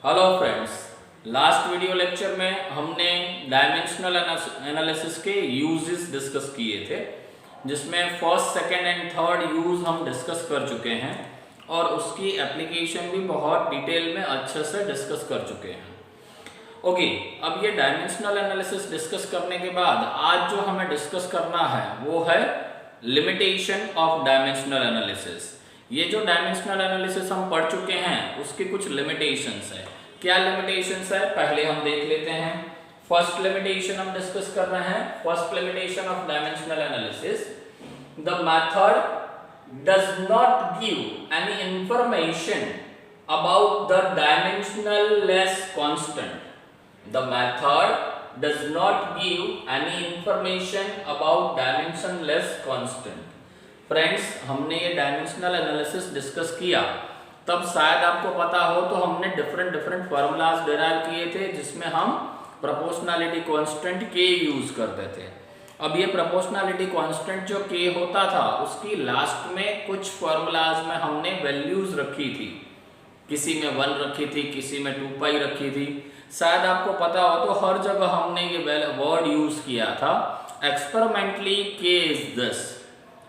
Hello friends, last video lecture में हमने dimensional analysis के यूजेस डिस्कस किए थे, जिसमें first, second and third use हम डिस्कस कर चुके हैं और उसकी एप्लीकेशन भी बहुत डिटेल में अच्छे से डिस्कस कर चुके हैं। ओके, अब ये डायमेंशनल एनालिसिस डिस्कस करने के बाद आज जो हमें डिस्कस करना है वो है लिमिटेशन ऑफ डायमेंशनल एनालिसिस। ये जो डायमेंशनल एनालिसिस हम पढ़ चुके हैं उसकी कुछ लिमिटेशंस है। क्या लिमिटेशंस है पहले हम देख लेते हैं। फर्स्ट लिमिटेशन हम डिस्कस कर रहे हैं। First limitation of dimensional analysis, the method does not give any information about the dimensionless constant. The method does not give any information about dimensionless constant. Friends, हमने ये डायमेंशनल एनालिसिस डिस्कस किया तब शायद आपको पता हो तो हमने डिफरेंट फार्मूलाज डिराइव किए थे जिसमें हम प्रोपोर्शनैलिटी कांस्टेंट के यूज करते थे। अब ये प्रोपोर्शनैलिटी कांस्टेंट जो के होता था उसकी लास्ट में कुछ फार्मूलाज में हमने वैल्यूज रखी थी। किसी में 1 रखी थी, किसी में 2 पाई रखी थी। शायद आपको पता हो तो हर जगह हमने ये वर्ड यूज किया था, एक्सपेरिमेंटली के इज दिस।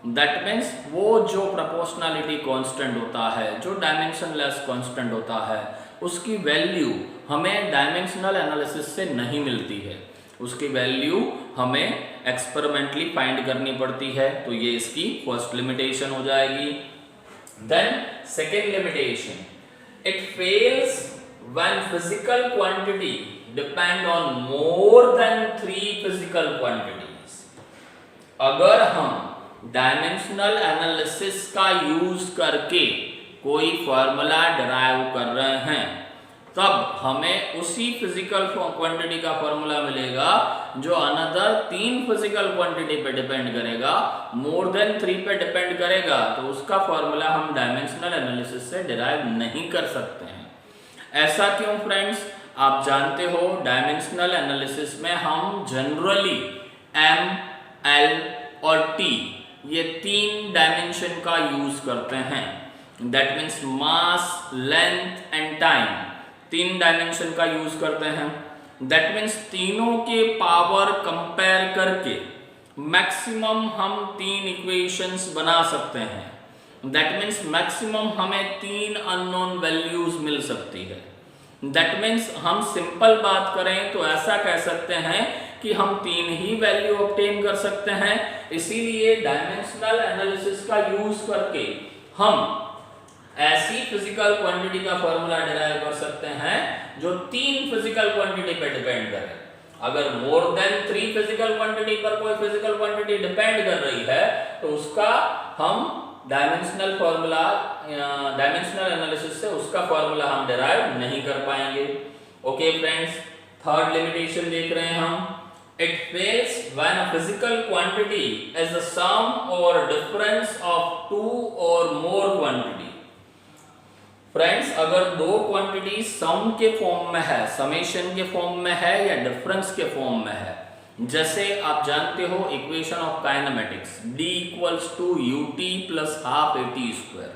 दैट मीन्स वो जो प्रोपोर्शनैलिटी कांस्टेंट होता है, जो डायमेंशनलेस कांस्टेंट होता है, उसकी वैल्यू हमें डायमेंशनल एनालिसिस से नहीं मिलती है। उसकी वैल्यू हमें एक्सपेरिमेंटली फाइंड करनी पड़ती है। तो ये इसकी फर्स्ट लिमिटेशन हो जाएगी। Then second limitation, it fails when physical quantity depend on more than 3 physical quantities. अगर हम डायमेंशनल एनालिसिस का यूज करके कोई फार्मूला डिराइव कर रहे हैं तब हमें उसी फिजिकल क्वांटिटी का फार्मूला मिलेगा जो अनदर 3 फिजिकल क्वांटिटी पे डिपेंड करेगा, मोर देन 3 पे डिपेंड करेगा, तो उसका फार्मूला हम डायमेंशनल एनालिसिस से डिराइव नहीं कर सकते हैं। ऐसा क्यों फ्रेंड्स? आप जानते हो डायमेंशनल एनालिसिस में हम जनरली एम, एल और टी ये 3 डायमेंशन का यूज करते हैं। That means mass, length and time, 3 dimension का यूज करते हैं। दैट मीन्स तीनों के पावर कंपेयर करके मैक्सिमम हम 3 इक्वेशंस बना सकते हैं। दैट मीन्स मैक्सिमम हमें 3 अननोन वैल्यूज मिल सकती है। दैट मीन्स हम सिंपल बात करें तो ऐसा कह सकते हैं कि हम 3 ही वैल्यू ऑब्टेन कर सकते हैं। इसीलिए डायमेंशनल एनालिसिस का यूज करके हम ऐसी फिजिकल क्वांटिटी का फॉर्मूला डिराइव कर सकते हैं जो 3 फिजिकल क्वांटिटी पे डिपेंड करे। अगर मोर देन 3 फिजिकल क्वांटिटी पर कोई फिजिकल क्वांटिटी डिपेंड कर रही है तो उसका हम डायमेंशनल एनालिसिस से उसका फॉर्मूला हम डिराइव नहीं कर पाएंगे। ओके फ्रेंड्स, थर्ड लिमिटेशन देख रहे हैं हम। It fails when a physical quantity is the sum or difference of 2 or more quantity. Friends, अगर 2 क्वांटिटी सम के फॉर्म में है, समेशन के फॉर्म में है या डिफरेंस के फॉर्म में है, जैसे आप जानते हो equation of kinematics D = ut + ½ at²।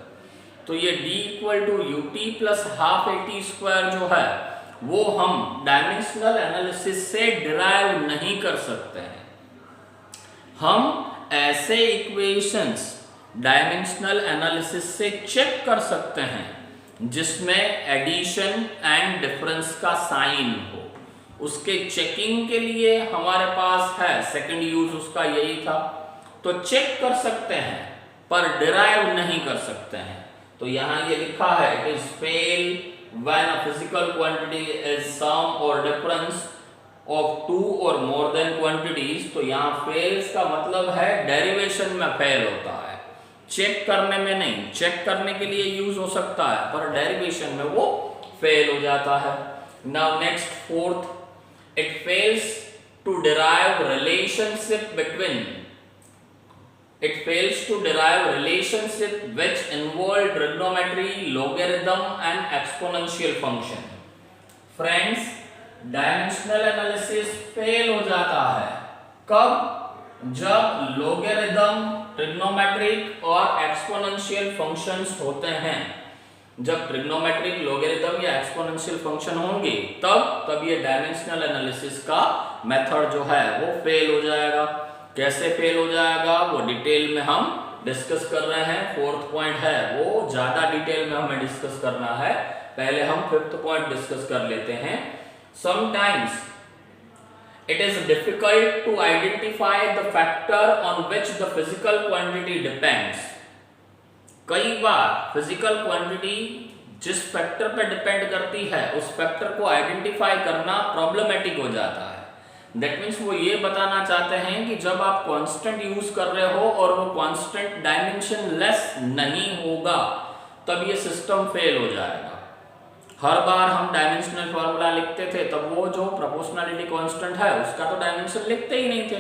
तो ये D = ut + ½ at² जो है वो हम डायमेंशनल एनालिसिस से डिराइव नहीं कर सकते हैं। हम ऐसे इक्वेशंस डायमेंशनल एनालिसिस से चेक कर सकते हैं जिसमें एडिशन एंड डिफरेंस का साइन हो। उसके चेकिंग के लिए हमारे पास है, सेकंड यूज उसका यही था। तो चेक कर सकते हैं पर डिराइव नहीं कर सकते हैं। तो यहाँ ये लिखा है, it is fail when a physical quantity is sum or difference of 2 or more than quantities। तो यहाँ fails का मतलब है डेरिवेशन में फेल होता है, चेक करने में नहीं। चेक करने के लिए यूज हो सकता है पर डेरिवेशन में वो फेल हो जाता है। Now next fourth, it fails to derive relationship which involve trigonometry, logarithm and exponential function। Friends, dimensional analysis fail हो जाता है कब? जब लोगेरिथम, ट्रिग्नोमेट्रिक और एक्सपोनेंशियल फंक्शंस होते हैं। जब ट्रिग्नोमेट्रिक, लॉगरिथम या एक्सपोनेंशियल फंक्शन होंगे तब ये डायमेंशनल एनालिसिस का मेथड जो है वो फेल हो जाएगा। कैसे फेल हो जाएगा वो डिटेल में हम डिस्कस कर रहे हैं। फोर्थ पॉइंट है वो ज्यादा डिटेल में हमें डिस्कस करना है, पहले हम फिफ्थ पॉइंट डिस्कस कर लेते हैं। Sometimes it is difficult to identify the factor on which the physical quantity depends। कई बार फिजिकल क्वांटिटी जिस फैक्टर पर डिपेंड करती है उस फैक्टर को आइडेंटिफाई करना प्रॉब्लमेटिक हो जाता है। दैट मीन्स वो ये बताना चाहते हैं कि जब आप कांस्टेंट यूज कर रहे हो और वो कांस्टेंट डायमेंशन लेस नहीं होगा तब ये सिस्टम फेल हो जाएगा। हर बार हम डायमेंशनल फॉर्मूला लिखते थे तब वो जो प्रोपोर्शनलिटी कांस्टेंट है उसका तो डायमेंशन लिखते ही नहीं थे।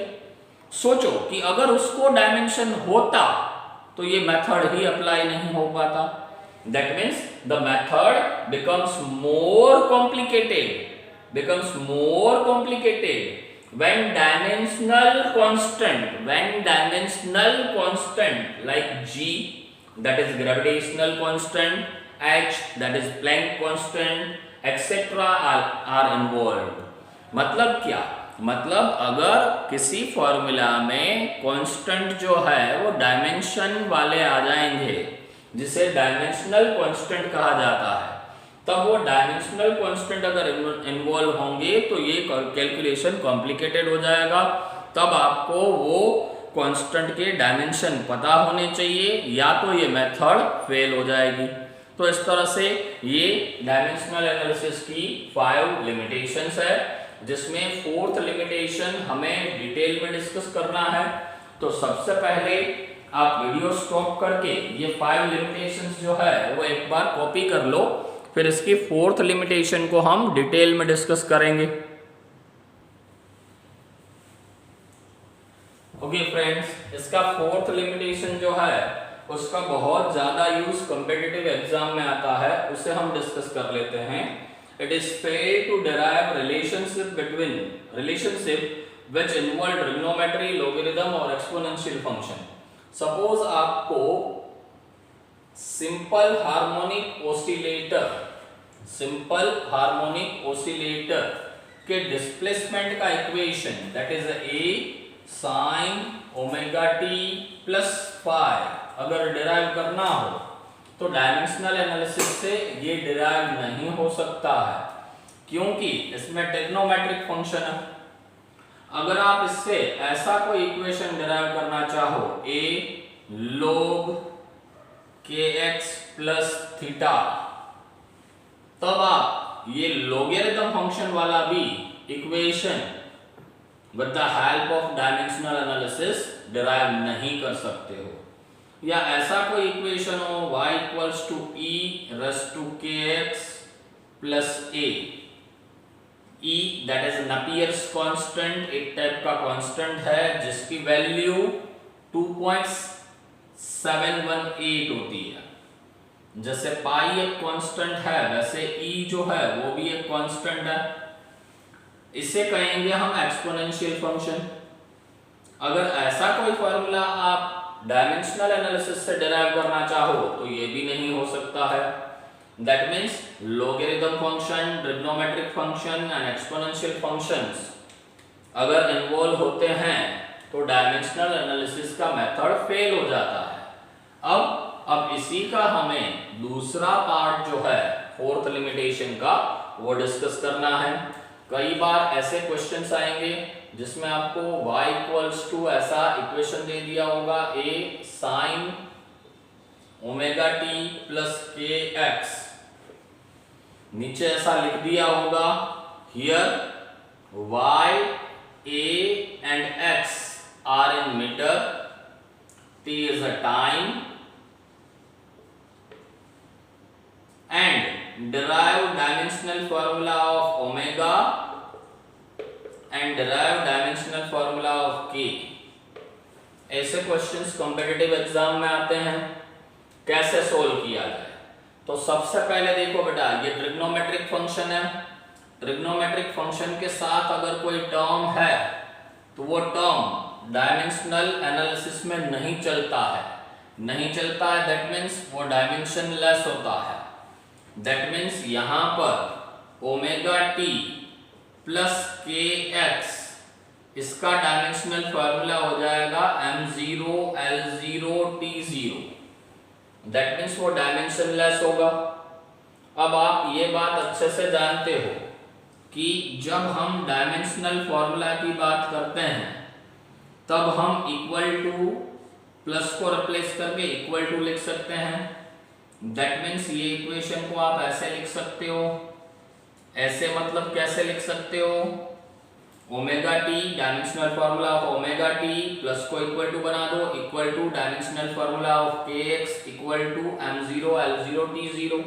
सोचो कि अगर उसको डायमेंशन होता तो ये मेथड ही अप्लाई नहीं हो पाता। That means the method becomes more complicated when dimensional constant like g, that is gravitational constant, h, that is Planck constant, etc. are involved। मतलब क्या? मतलब अगर किसी फॉर्मूला में कांस्टेंट जो है वो डायमेंशन वाले आ जाएंगे जिसे डायमेंशनल कांस्टेंट कहा जाता है, तब वो डायमेंशनल कांस्टेंट अगर इन्वॉल्व होंगे तो ये कैलकुलेशन कॉम्प्लिकेटेड हो जाएगा। तब आपको वो कांस्टेंट के डायमेंशन पता होने चाहिए या तो ये मेथड फेल हो जाएगी। तो इस तरह से ये डायमेंशनल एनालिसिस की 5 लिमिटेशंस है, जिसमें फोर्थ लिमिटेशन हमें डिटेल में डिस्कस करना है। तो सबसे पहले आप वीडियो स्टॉप करके ये 5 लिमिटेशंस जो है वो एक बार कॉपी कर लो, फिर इसकी फोर्थ लिमिटेशन को हम डिटेल में डिस्कस करेंगे। ओके फ्रेंड्स, इसका फोर्थ लिमिटेशन जो है उसका बहुत ज्यादा यूज कॉम्पिटिटिव एग्जाम में आता है, उसे हम डिस्कस कर लेते हैं। It is fail to derive relationship which involve trigonometry, logarithm और एक्सपोनेंशियल फंक्शन। सपोज आपको सिंपल हार्मोनिक ऑसिलेटर के डिस्प्लेसमेंट का equation that is a sin omega t plus phi अगर डिराइव करना हो तो डायमेंशनल एनालिसिस से ये डिराइव नहीं हो सकता है, क्योंकि इसमें ट्रिग्नोमेट्रिक फंक्शन है। अगर आप इससे ऐसा कोई इक्वेशन डिराइव करना चाहो a log kx plus theta, तब आप ये लॉगरिथम फंक्शन वाला भी equation with the help of dimensional analysis derive नहीं कर सकते हो। या ऐसा कोई इक्वेशन हो y equals to e raise to kx plus a, e that is Napier's constant, एक टाइप का कांस्टेंट है जिसकी वैल्यू 2.718 होती है। जैसे पाई एक कांस्टेंट है वैसे e जो है वो भी एक कांस्टेंट है। इसे कहेंगे हम एक्सपोनेंशियल फंक्शन। अगर ऐसा कोई फॉर्मूला आप डायमेंशनल एनालिसिस से डिराइव करना चाहो तो ये भी नहीं हो सकता है। That means logarithm function, trigonometric function and exponential functions अगर इन्वॉल्व होते हैं तो डायमेंशनल एनालिसिस का मेथड फेल हो जाता है। अब इसी का हमें दूसरा पार्ट जो है फोर्थ लिमिटेशन का वो डिस्कस करना है। कई बार ऐसे क्वेश्चंस आएंगे जिसमें आपको y इक्वल्स टू ऐसा इक्वेशन दे दिया होगा a sin omega t plus kx, नीचे ऐसा लिख दिया होगा here y, a and x are in meter, t is a time and derive dimensional formula of omega and derive dimensional formula of k। ऐसे questions competitive exam में आते हैं, कैसे सोल्व किया जाए? तो सबसे पहले देखो बेटा, ये ट्रिग्नोमेट्रिक फंक्शन है। ट्रिग्नोमेट्रिक फंक्शन के साथ अगर कोई टर्म है तो वो टर्म डायमेंशनल एनालिसिस में नहीं चलता है। दैट मीन्स वो डायमेंशन लेस होता है। दैट मीन्स यहां पर ओमेगा टी प्लस के एक्स, इसका डायमेंशनल फॉर्मूला हो जाएगा m0 l0 t0। That means वो डायमेंशनलेस होगा। अब आप ये बात अच्छे से जानते हो कि जब हम डायमेंशनल फॉर्मूला की बात करते हैं तब हम इक्वल टू प्लस को रिप्लेस करके इक्वल टू लिख सकते हैं। दैट मीन्स ये इक्वेशन को आप ऐसे लिख सकते हो, ऐसे मतलब कैसे लिख सकते हो, omega t dimensional formula of omega t plus को इक्वल टू बना दो equal to dimensional formula of के x equal to m0 l0 t0।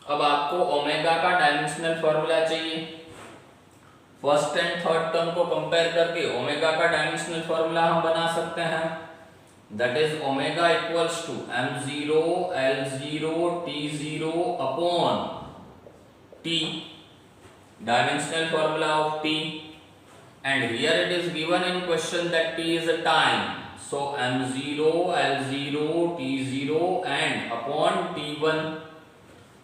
अब आपको ओमेगा का डायमेंशनल फार्मूला चाहिए, फर्स्ट एंड थर्ड टर्म को कंपेयर करके ओमेगा का डायमेंशनल फार्मूला हम बना सकते हैं। That is omega equals to m0 l0 t0 upon t, dimensional formula of t, and here it is given in question that t is a time, so m0 l0 t0 and upon t1,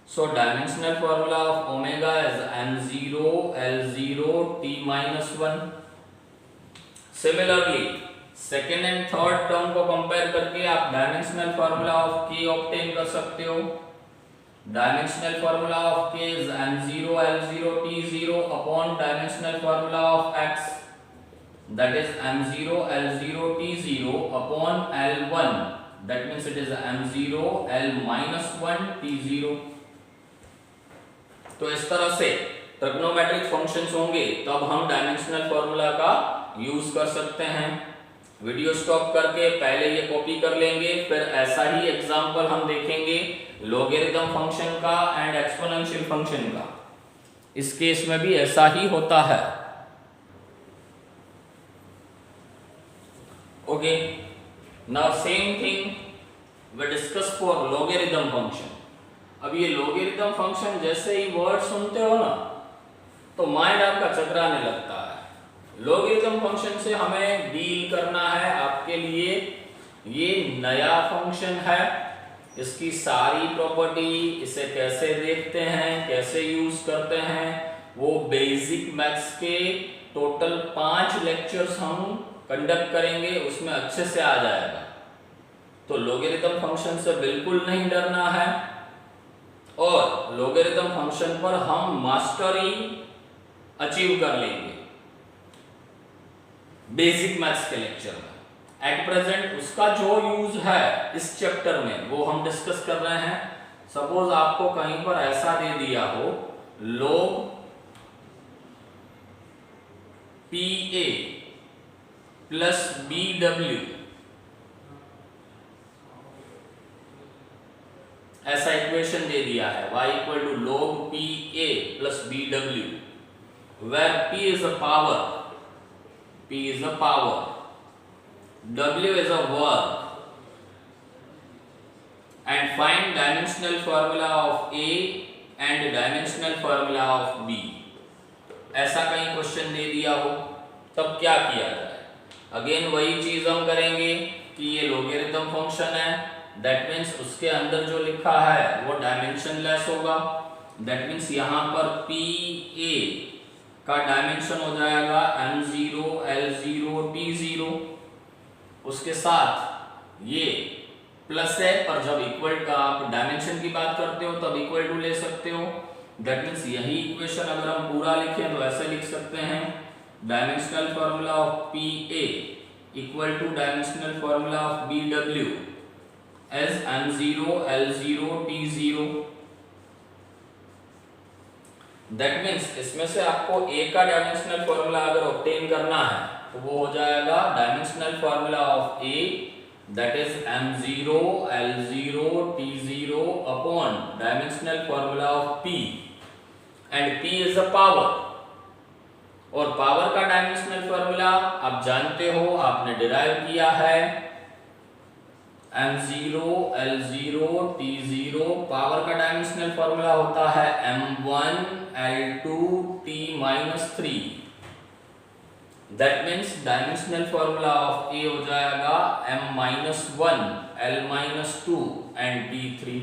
so dimensional formula of omega is m0 l0 t minus 1। similarly second and third term को compare करके आप dimensional formula of k obtain कर सकते हो। Dimensional formula of k is m0 l0 t0 upon dimensional formula of x, that is m0 l0 t0 upon l1, that means it is m0 l minus 1 t0। तो इस तरह से trigonometric functions होंगे तब हम डायमेंशनल फॉर्मूला का use कर सकते हैं। वीडियो स्टॉप करके पहले ये कॉपी कर लेंगे, फिर ऐसा ही एग्जांपल हम देखेंगे लॉगरिथम फंक्शन का एंड एक्सपोनेंशियल फंक्शन का। इस केस में भी ऐसा ही होता है। Okay, now same thing we discuss for logarithm function. अब ये लॉगरिथम फंक्शन जैसे ही वर्ड सुनते हो ना तो माइंड आपका चकराने लगता है। लॉगरिथम फंक्शन से हमें डील करना है, आपके लिए ये नया फंक्शन है, इसकी सारी प्रॉपर्टी, इसे कैसे देखते हैं, कैसे यूज करते हैं, वो बेसिक मैथ्स के टोटल 5 लेक्चर्स हम कंडक्ट करेंगे, उसमें अच्छे से आ जाएगा। तो लॉगरिथम फंक्शन से बिल्कुल नहीं डरना है और लॉगरिथम फंक्शन पर हम मास्टरी अचीव कर लेंगे बेसिक मैथ्स के लेक्चर में। एट प्रेजेंट उसका जो यूज है इस चैप्टर में वो हम डिस्कस कर रहे हैं। सपोज आपको कहीं पर ऐसा दे दिया हो log PA प्लस BW, ऐसा इक्वेशन दे दिया है y equal to log PA plus BW, where P is a power, P is a power, W is a work, and find dimensional formula of A and dimensional formula of B। ऐसा कहीं question दे दिया हो तब क्या किया जाए? Again वही चीज हम करेंगे कि ये लॉगरिथम फंक्शन है, दैट मीन्स उसके अंदर जो लिखा है वो डायमेंशनलेस होगा। दैट मीन्स यहाँ पर PA का डायमेंशन हो जाएगा m0 l0 t0, उसके साथ ये प्लस है, पर जब इक्वल का आप डायमेंशन की बात करते हो तब इक्वल टू ले सकते हो। दैट मीन्स यही इक्वेशन अगर हम पूरा लिखें तो ऐसे लिख सकते हैं dimensional formula of PA equal to dimensional formula of BW as m0 l0 t0। That means इसमें से आपको A का डायमेंशनल फॉर्मूला अगर ऑब्टेन करना है तो वो हो जाएगा dimensional formula of A, that is m0 l0 t0 upon dimensional formula of P, and P is a power, और पावर का डायमेंशनल फॉर्मूला आप जानते हो, आपने डिराइव किया है m0 l0 t0, पावर का डायमेंशनल फॉर्मूला होता है m1 l2 t minus 3। That means dimensional formula of A हो जाएगा m-1 l-2 and t3।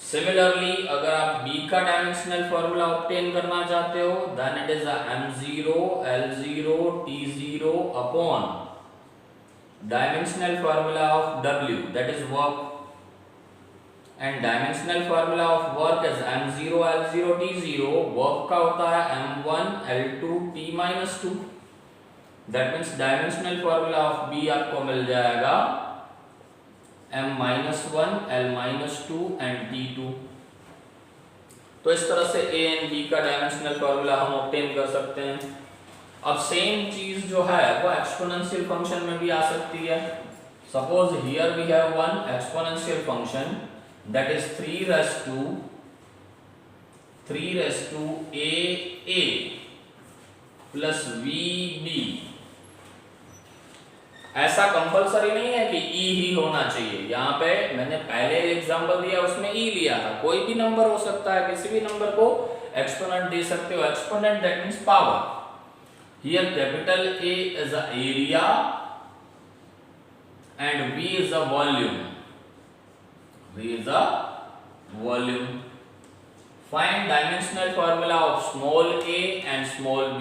Similarly अगर आप b का डायमेंशनल फॉर्मूला ऑब्टेन करना चाहते हो then it is m0 l0 t0 upon dimensional formula of w that is work and dimensional formula of work is m0 l0 t0 work का होता है m1 l2 t-2 that means dimensional formula of b आपको मिल जाएगा m-1 l-2 and t2। तो इस तरह से a and b का डायमेंशनल फॉर्मूला हम ऑब्टेन कर सकते हैं। अब सेम चीज जो है वो एक्सपोनेंशियल फंक्शन में भी आ सकती है। Suppose here we have one exponential function that is 3 raised to a plus vb। ऐसा कंपलसरी नहीं है कि e ही होना चाहिए। यहाँ पे मैंने पहले एग्जांपल दिया उसमें e लिया था, कोई भी नंबर हो सकता है, किसी भी नंबर को एक्सपोनेंट दे सकते हो। Exponent that means power. Here capital A is a area and b is a volume. b is a volume. Find dimensional formula of small a and small b।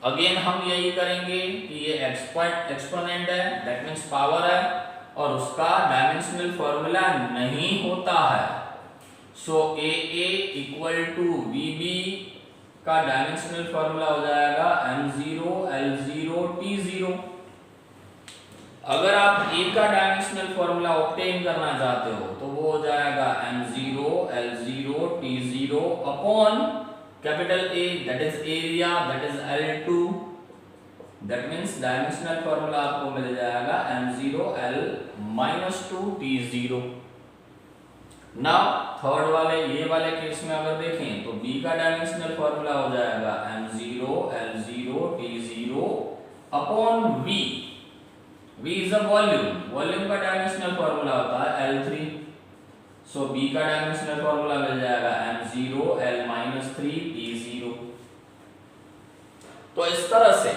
Again हम यही करेंगे कि ये exponent है that means power है और उसका dimensional formula नहीं होता है। सो a इक्वल टू bb का डायमेंशनल फॉर्मूला हो जाएगा m0 l0 t0। अगर आप a का डायमेंशनल फॉर्मूला ऑब्टेन करना चाहते हो तो वो हो जाएगा m0 l0 t0 upon capital A that is area that is L2 that means dimensional formula आपको मिल जाएगा m0 l-2 t0। Now third वाले ये वाले केस में अगर देखें तो b का डायमेंशनल फॉर्मूला हो जाएगा m0 l0 t0 upon v। v is a volume. Volume का डायमेंशनल फॉर्मूला होता है l3। सो b का डायमेंशनल फॉर्मूला मिल जाएगा m0 l-3 t0। तो इस तरह से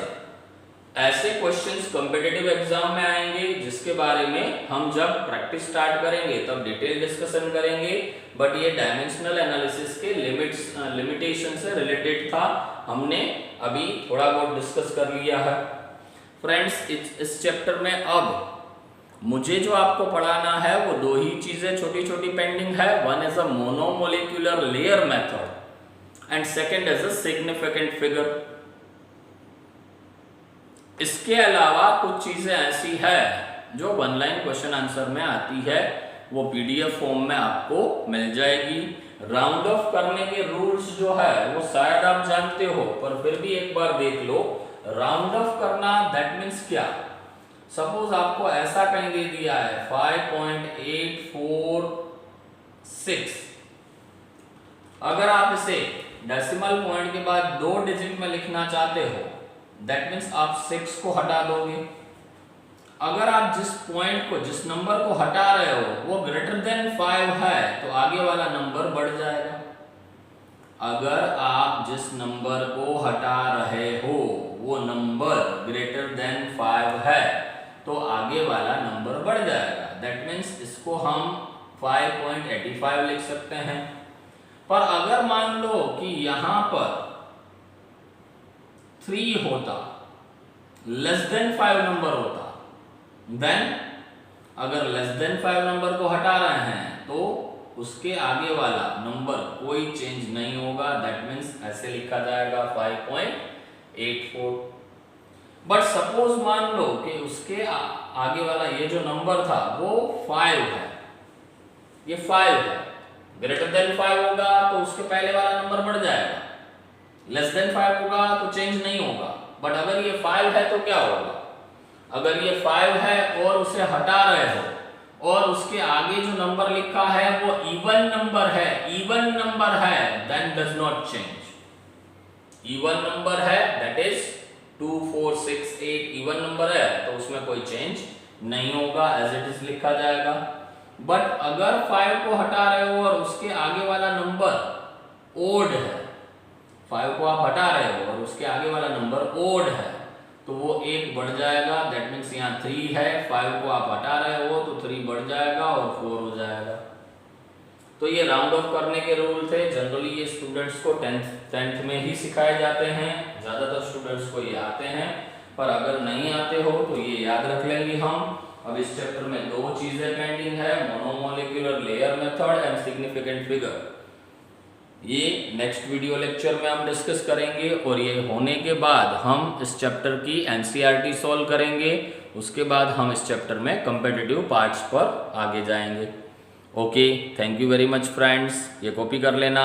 ऐसे क्वेश्चंस कॉम्पिटिटिव एग्जाम में आएंगे जिसके बारे में हम जब प्रैक्टिस स्टार्ट करेंगे तब डिटेल डिस्कशन करेंगे। बट ये डायमेंशनल एनालिसिस के लिमिटेशन से रिलेटेड था, हमने अभी थोड़ा बहुत डिस्कस कर लिया है। फ्रेंड्स इस चैप्टर में अब मुझे जो आपको पढ़ाना है वो दो ही चीजें छोटी छोटी पेंडिंग है। One is a monomolecular layer method and second is a significant figure. इसके अलावा कुछ चीजें ऐसी है जो वन लाइन क्वेश्चन आंसर में आती है, वो पीडीएफ फॉर्म में आपको मिल जाएगी। राउंड ऑफ करने के रूल्स जो है वो शायद आप जानते हो, पर फिर भी एक बार देख लो। राउंड ऑफ करना दैट मीन्स क्या। सपोज आपको ऐसा कहीं दे दिया है 5.846। अगर आप इसे डेसिमल पॉइंट के बाद 2 डिजिट में लिखना चाहते हो दैट मीन्स आप 6 को हटा दोगे। अगर आप जिस पॉइंट को जिस नंबर को हटा रहे हो वो ग्रेटर देन 5 है तो आगे वाला नंबर बढ़ जाएगा। अगर आप जिस नंबर को हटा रहे हो वो नंबर ग्रेटर देन 5 है तो आगे वाला नंबर बढ़ जाएगा। दैट मीन्स इसको हम 5.85 लिख सकते हैं। पर अगर मान लो कि यहां पर 3 होता, लेस देन 5 नंबर होता, देन अगर लेस देन 5 नंबर को हटा रहे हैं तो उसके आगे वाला नंबर कोई चेंज नहीं होगा। दैट मीन्स ऐसे लिखा जाएगा 5.84। बट सपोज मान लो कि उसके आगे वाला ये जो नंबर था वो 5 है, ये 5 है, ग्रेटर देन 5 होगा तो उसके पहले वाला नंबर बढ़ जाएगा। लेस देन 5 होगा तो चेंज नहीं होगा। बट अगर ये 5 है तो क्या होगा, अगर ये 5 है और उसे हटा रहे हो और उसके आगे जो नंबर लिखा है वो इवन नंबर है, then does not change. Even number है दैट इज 2 4 6 8 इवन नंबर है तो उसमें कोई चेंज नहीं होगा, एज इट इज लिखा जाएगा। बट अगर 5 को हटा रहे हो और उसके आगे वाला नंबर ओड है, 5 को आप हटा रहे हो और उसके आगे वाला नंबर ओड है तो वो 1 बढ़ जाएगा। दैट मीन्स यहाँ 3 है, 5 को आप हटा रहे हो तो 3 बढ़ जाएगा और 4 हो जाएगा। तो ये राउंड ऑफ करने के रूल थे। जनरली ये स्टूडेंट्स को टेंथ में ही सिखाए जाते हैं, ज़्यादातर स्टूडेंट्स को ये आते हैं, पर अगर नहीं आते हो तो ये याद रख लेंगे हम। अब इस चैप्टर में दो चीज़ें पेंडिंग है, monomolecular layer method and significant figure. ये नेक्स्ट वीडियो लेक्चर में हम डिस्कस करेंगे और ये होने के बाद हम इस चैप्टर की एनसीईआरटी सॉल्व करेंगे। उसके बाद हम इस चैप्टर में कॉम्पिटिटिव पार्ट्स पर आगे जाएंगे। Okay, thank you very much friends, ये कॉपी कर लेना।